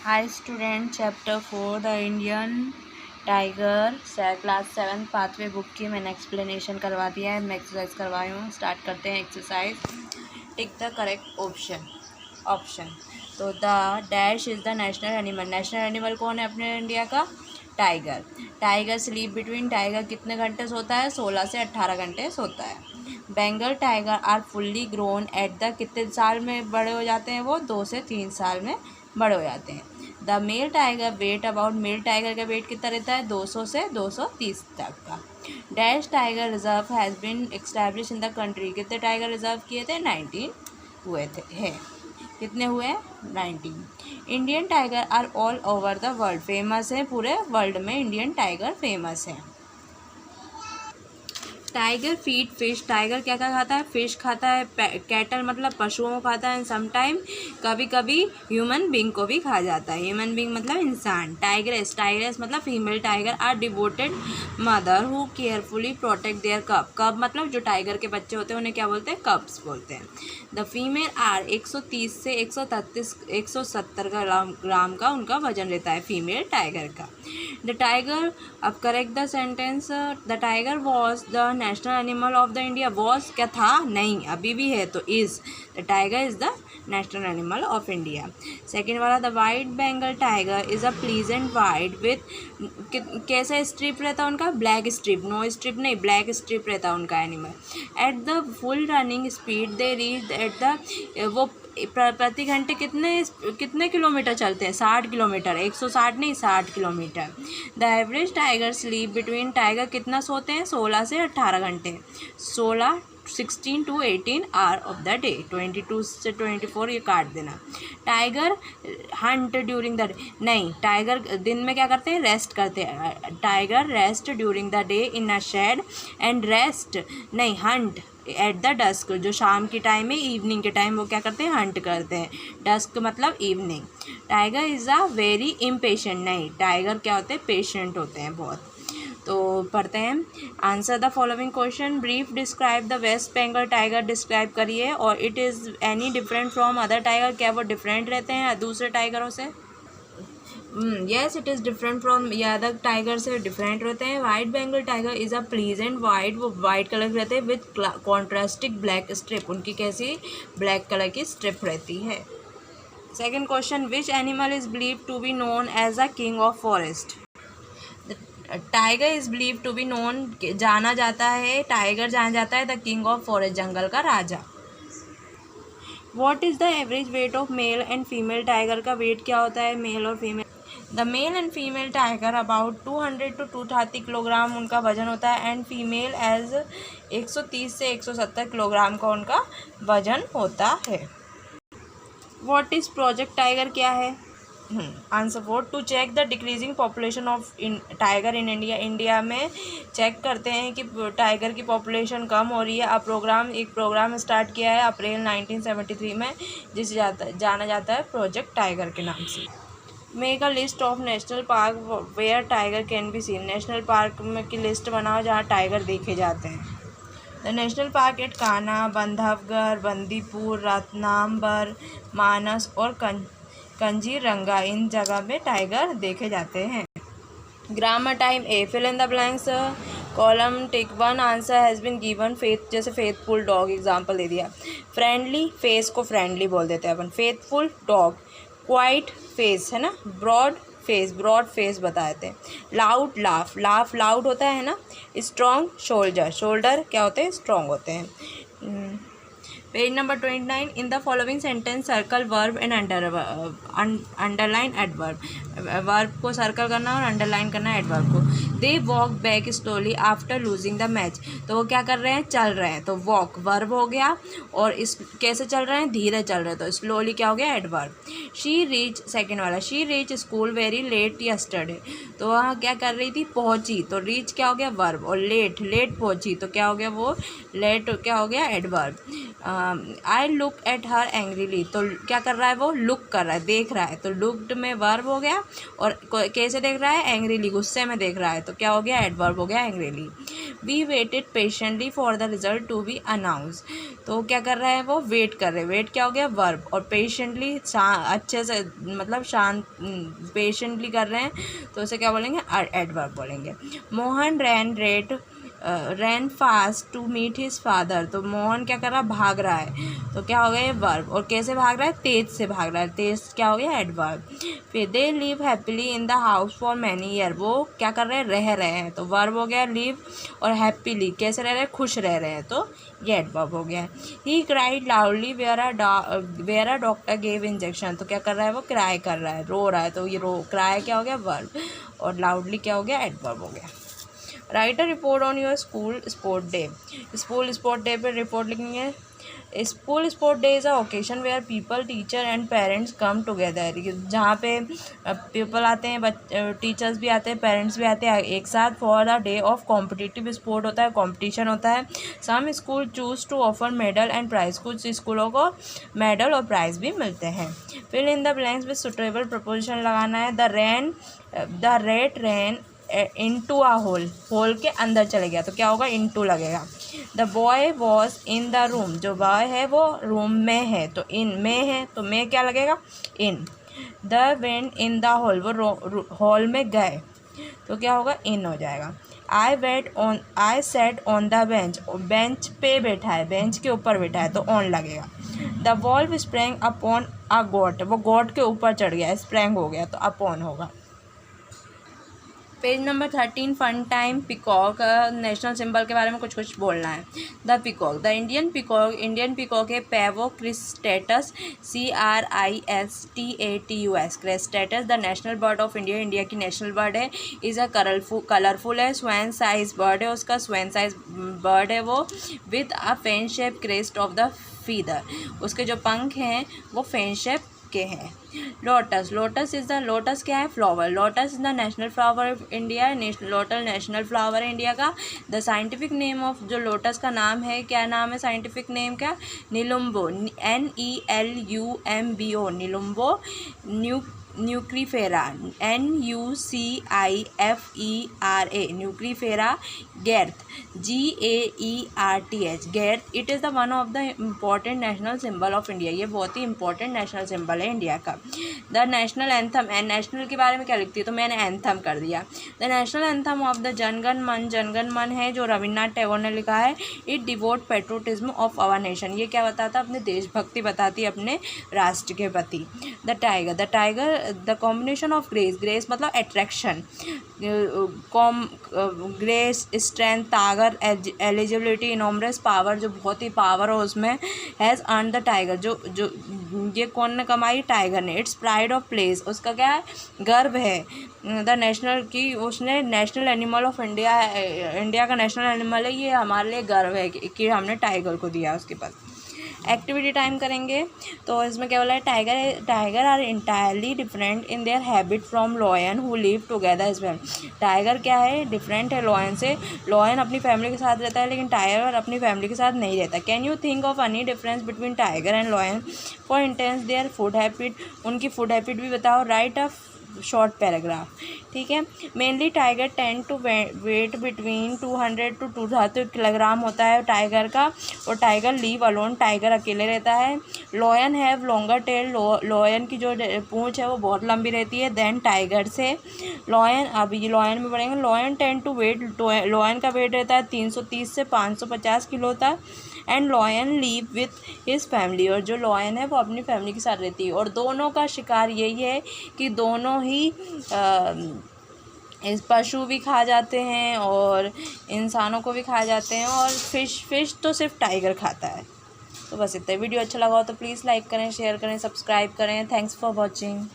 Hi student, chapter 4 the Indian tiger class 7 pathway book की मैंने explanation करवा दिया है। मैं एक्सरसाइज करवाई हूँ। स्टार्ट करते हैं exercise. Tick the correct option. तो the dash is the national animal. National animal कौन है अपने इंडिया का? Tiger. Tiger sleep between. Tiger कितने घंटे सोता है? 16 से 18 घंटे सोता है। Bengal tiger are fully grown at the कितने साल में बड़े हो जाते हैं? वो 2 से 3 साल में बड़े हो जाते हैं। The male tiger weight about. Male tiger का वेट कितना रहता है? 200 से 230 तक का। Dash tiger reserve has been establish in the country. कितने टाइगर रिजर्व किए थे? 19 हुए थे है। कितने हुए? 19। Indian tiger are all over the world. Famous है पूरे वर्ल्ड में। इंडियन टाइगर फेमस है। Tiger feed fish. टाइगर क्या क्या खाता है? फिश खाता है, कैटल मतलब पशुओं को खाता है, एंड समटाइम कभी कभी ह्यूमन बींग को भी खा जाता है। ह्यूमन बींग मतलब इंसान। टाइग्रेस। टाइग्रेस मतलब female tiger are devoted mother who carefully protect their cub. Cub मतलब जो टाइगर के बच्चे होते हैं उन्हें क्या बोलते हैं? कब्स बोलते हैं। द फीमेल आर 130 से 133 170 ग्राम का उनका वजन रहता है फीमेल टाइगर का। द टाइगर, अब correct the sentence. The tiger was the national animal of the India. Was क्या था? नहीं, अभी भी है तो is. The tiger is the national animal of India. Second वाला, the white Bengal tiger is a pleasant white with कैसा stripe रहता है उनका? Black stripe. नो स्ट्रिप नहीं, ब्लैक स्ट्रिप रहता है उनका animal. At the full running speed they reach at the, वो प्रति घंटे कितने किलोमीटर चलते हैं? 60 किलोमीटर। 160 नहीं, 60 kilometre. The average tiger sleep between. Tiger कितना सोते हैं? 16 से 18 घंटे। 16 to 18 hour of the day. 22 से 24 ये काट देना। Tiger hunt during the day. नहीं, टाइगर दिन में क्या करते हैं? रेस्ट करते हैं। Tiger rest during the day in a shade and rest नहीं, हंट एट द डस्क। जो शाम की टाइम है, इवनिंग के टाइम वो क्या करते हैं? हंट करते हैं। डस्क मतलब evening. Tiger is a very impatient. नहीं, टाइगर क्या होते हैं? पेशेंट होते हैं बहुत। तो पढ़ते हैं। Answer the following question. Brief describe the West Bengal tiger. Describe करिए। और it is any different from other tiger. क्या वो डिफरेंट रहते हैं दूसरे टाइगरों से? Yes, it is different from, या अदर टाइगर से डिफरेंट रहते हैं। White Bengal tiger is a pleasant white. वो वाइट कलर के रहते हैं विथ कॉन्ट्रास्टिक ब्लैक स्ट्रिप। उनकी कैसी? ब्लैक कलर की स्ट्रिप रहती है। Second question, which animal is believe to be known as a king of forest. Tiger is believe to be known, जाना जाता है, टाइगर जाना जाता है द किंग ऑफ फॉरेस्ट, जंगल का राजा। What is the average weight of male and female tiger. का वेट क्या होता है मेल और female? The male and female tiger about 200 to 230 kilogram उनका वजन होता है। एंड फीमेल एज 130 से 170 किलोग्राम का उनका वजन होता है। व्हाट इज़ प्रोजेक्ट टाइगर क्या है? Answer 4, to check the decreasing population of tiger in India. India में चेक करते हैं कि टाइगर की पॉपुलेशन कम हो रही है। अब एक प्रोग्राम स्टार्ट किया है अप्रैल 1973 में, जिसे जाना जाता है प्रोजेक्ट टाइगर के नाम से। Make a list of national park where tiger can be seen. National park में की लिस्ट बनाओ जहाँ टाइगर देखे जाते हैं। The national park at Kanha, Bandhavgarh, Bandipur, Ranthambore, Manas और कंजीरंगा, इन जगह पे टाइगर देखे जाते हैं। Grammar time A, fill in the blanks. Column tick 1 answer has been given. Faith, जैसे फेथफुल डॉग एग्जाम्पल दे दिया। फ्रेंडली, फेस को फ्रेंडली बोल देते हैं अपन। Faithful dog. क्वाइट फेस है ना। ब्रॉड फेस बताए थे। लाउड लाफ, लाउड होता है ना। स्ट्रॉन्ग शोल्डर क्या होते हैं? स्ट्रॉन्ग होते हैं। Page number 29, in the following sentence circle verb and underline adverb. Verb को सर्कल करना और अंडरलाइन करना एडवर्ब को। They walk back slowly after losing the match. तो वो क्या कर रहे हैं? चल रहे हैं। तो वॉक वर्ब हो गया, और इस कैसे चल रहे हैं? धीरे चल रहे हैं, तो स्लोली क्या हो गया? एडवर्ब। शी रीच, सेकेंड वाला, she reach school very late yesterday. तो वहाँ क्या कर रही थी? पहुँची। तो रीच क्या हो गया? वर्ब। और लेट पहुँची तो क्या हो गया? वो लेट क्या हो गया? Adverb. I look at her angrily. तो क्या कर रहा है? वो लुक कर रहा है, देख रहा है। तो लुक्ड में वर्ब हो गया, और कैसे देख रहा है? एंग्रीली, गुस्से में देख रहा है। तो क्या हो गया, एडवर्ब हो गया angrily. We waited patiently for the result to be announce, तो क्या कर रहे हैं वो, वेट कर रहे हैं, वेट क्या हो गया, वर्ब, और पेशेंटली अच्छे से मतलब शांत पेशेंटली कर रहे हैं, तो उसे क्या बोलेंगे, एडवर्ब बोलेंगे। Mohan ran fast to meet his father, तो मोहन क्या कर रहा है, भाग रहा है, तो क्या हो गया ये वर्ब, और कैसे भाग रहा है, तेज से भाग रहा है, तेज क्या हो गया, एडवर्ब। फिर they live happily in the house for many year, वो क्या कर रहे हैं, रह रहे हैं, तो वर्ब हो गया लिव, और हैप्पीली कैसे रह रहे हैं, खुश रह रहे हैं, तो ये एडवर्ब हो गया। He cried loudly where a doctor gave injection, तो क्या कर रहा है वो, क्राई कर रहा है, रो रहा है, तो ये क्राई क्या हो गया, वर्ब, और लाउडली क्या हो गया, एडवर्ब हो गया। Write a report on your school sport day, school sport day पे रिपोर्ट लिखेंगे। School sport day is a occasion where people teacher and parents come together, जहाँ पे पीपल आते हैं, टीचर्स भी आते हैं, पेरेंट्स भी आते हैं एक साथ, for the day of competitive sport होता है, कॉम्पिटिशन होता है। Some school choose to offer medal and prize, कुछ स्कूलों को मेडल और प्राइज़ भी मिलते हैं। Fill in the blanks with suitable preposition लगाना है। The rat ran into a hole के अंदर चले गया, तो क्या होगा, इनटू लगेगा। The boy was in the room, जो बॉय है वो रूम में है, तो इन में है, तो में क्या लगेगा, in. The went in the hall, वो हॉल में गए, तो क्या होगा, इन हो जाएगा। I sat on the bench, bench पे बैठा है, बेंच के ऊपर बैठा है, तो ऑन लगेगा। The wolf sprang upon a goat, वो गोट के ऊपर चढ़ गया, स्प्रैंग हो गया, तो अपॉन होगा। Page number 13 fun time. Peacock, national symbol के बारे में कुछ बोलना है। The peacock, the Indian peacock है Pavo cristatus, CRISTATUS, cristatus. The national bird of India, India की नेशनल बर्ड है। इज़ अ कलरफुल है। स्वैन साइज बर्ड है, उसका स्वैन साइज बर्ड है वो, with a fan shape crest of the feather, उसके जो पंख हैं वो फैन शेप के हैं। लोटस, लोटस क्या है, flower. Lotus is the national flower of India, lotus national flower है इंडिया का। द साइंटिफिक नेम ऑफ, जो लोटस का नाम है, क्या नाम है साइंटिफिक नेम का, निलुम्बो, NELUMBO, निलुम्बो। न्यूक्रीफेरा, NUCIFERA, न्यूक्रीफेरा। गेर्थ, GAERTH, गेर्थ। It is the one of the important national symbol of India, ये बहुत ही इंपॉर्टेंट नेशनल सिंबल है इंडिया का। द नेशनल एंथम, नेशनल के बारे में क्या लिखती है, तो मैंने एंथम कर दिया। The national anthem of the Janagana Mana है, जो रविन्द्रनाथ टैगोर ने लिखा है। It devote patriotism of our nation, ये क्या बताता है, अपने देशभक्ति बताती है अपने राष्ट्र के प्रति। The tiger, the combination of grace मतलब अट्रैक्शन, ग्रेस, स्ट्रेंथ, ताकत, एलिजिबिलिटी, इनॉमरस पावर, जो बहुत ही पावर हो उसमें। हैज़ अर्न द टाइगर, जो ये कौन ने कमाई, टाइगर ने। इट्स प्राइड ऑफ प्लेस, उसका क्या है, गर्व है। द नेशनल की, उसने national animal of India, India का नेशनल एनिमल है, ये हमारे लिए गर्व है कि हमने टाइगर को दिया उसके पास। एक्टिविटी टाइम करेंगे, तो इसमें क्या बोला है, tiger are entirely different in their habit from lion who live together as well. Tiger क्या है, डिफरेंट है लॉयन से। लॉयन अपनी फैमिली के साथ रहता है, लेकिन टाइगर अपनी फैमिली के साथ नहीं रहता। Can you think of any difference between tiger and lion? For instance their food habit, उनकी फूड हैबिट भी बताओ। राइट अ शॉर्ट पैराग्राफ, ठीक है। Mainly tiger tend to weight between 200 to 200 kilogram होता है टाइगर का, और टाइगर लीव अलोन, टाइगर अकेले रहता है। Lion have longer tail, lion की जो पूंछ है वो बहुत लंबी रहती है देन टाइगर से। लॉयन, अभी लॉयन में पढ़ेंगे। Lion tend to weight, lion का वेट रहता है 330 से 550 किलो तक। And lion live with his family, और जो लॉयन है वो अपनी फैमिली के साथ रहती है। और दोनों का शिकार यही है कि दोनों ही इस पशु भी खा जाते हैं और इंसानों को भी खा जाते हैं, और फिश तो सिर्फ टाइगर खाता है। तो बस इतना। वीडियो अच्छा लगा हो तो प्लीज़ लाइक करें, शेयर करें, सब्सक्राइब करें। Thanks for watching.